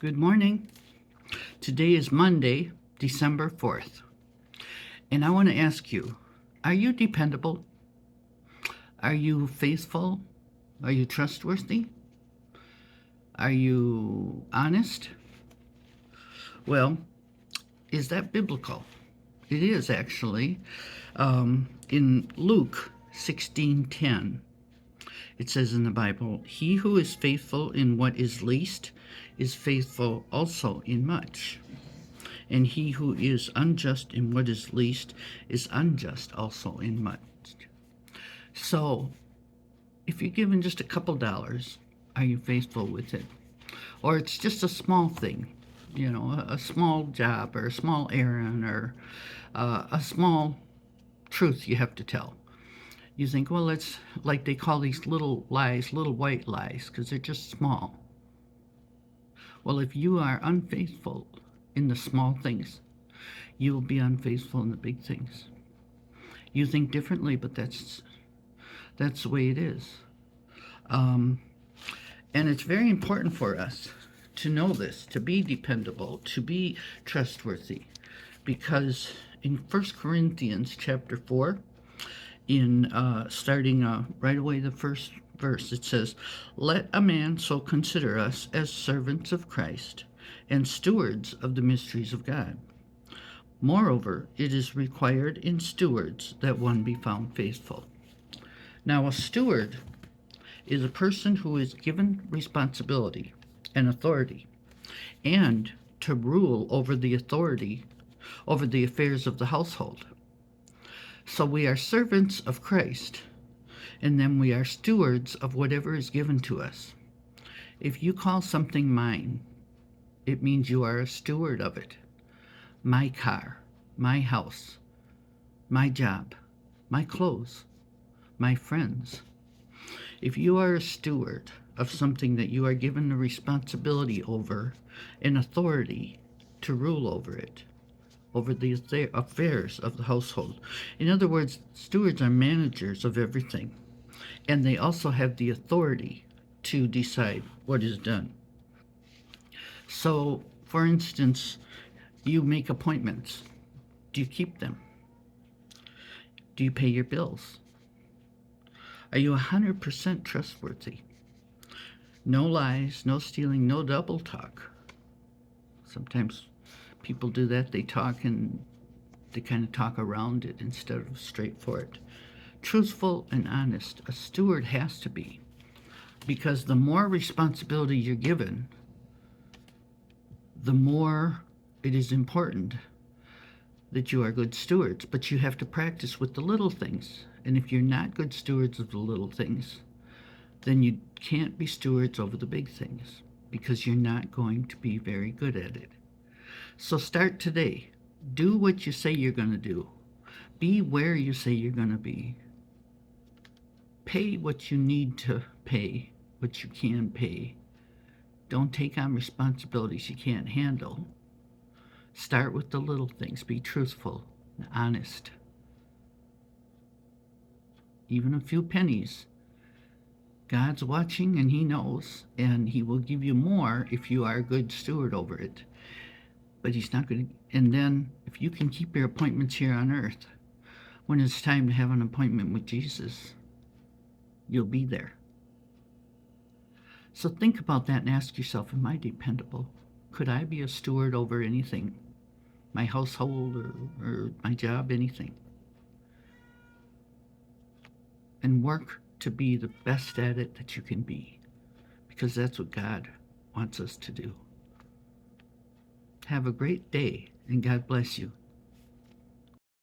Good morning. Today is Monday, December 4th. And I want to ask you, are you dependable? Are you faithful? Are you trustworthy? Are you honest? Well, is that biblical? It is actually. In Luke 16:10, it says in the Bible, "He who is faithful in what is least is faithful also in much. And he who is unjust in what is least is unjust also in much." So, if you're given just a couple dollars, are you faithful with it? Or it's just a small thing, a small job or a small errand or a small truth you have to tell. You think, well, it's like they call these little lies, little white lies, because they're just small. Well, if you are unfaithful in the small things, you will be unfaithful in the big things. You think differently, but that's the way it is. And it's very important for us to know this, to be dependable, to be trustworthy, because in 1 Corinthians chapter 4, in starting right away the first verse, it says, "Let a man so consider us as servants of Christ and stewards of the mysteries of God. Moreover, it is required in stewards that one be found faithful." Now, a steward is a person who is given responsibility and authority, and to rule over the authority over the affairs of the household. So we are servants of Christ, and then we are stewards of whatever is given to us. If you call something mine, it means you are a steward of it. My car, my house, my job, my clothes, my friends. If you are a steward of something that you are given the responsibility over and authority to rule over it, over the affairs of the household. In other words, stewards are managers of everything, and they also have the authority to decide what is done. So, for instance, you make appointments. Do you keep them? Do you pay your bills? Are you 100% trustworthy? No lies, no stealing, no double talk. Sometimes people do that. They talk and they kind of talk around it instead of straight for it. Truthful and honest. A steward has to be, because the more responsibility you're given, the more it is important that you are good stewards. But you have to practice with the little things. And if you're not good stewards of the little things, then you can't be stewards over the big things, because you're not going to be very good at it. So start today. Do what you say you're going to do. Be where you say you're going to be. Pay what you need to pay, what you can pay. Don't take on responsibilities you can't handle. Start with the little things. Be truthful and honest. Even a few pennies. God's watching and He knows, and He will give you more if you are a good steward over it. But He's not going to. And then, if you can keep your appointments here on earth, when it's time to have an appointment with Jesus, you'll be there. So think about that and ask yourself, am I dependable? Could I be a steward over anything? My household or my job, anything? And work to be the best at it that you can be, because that's what God wants us to do. Have a great day, and God bless you.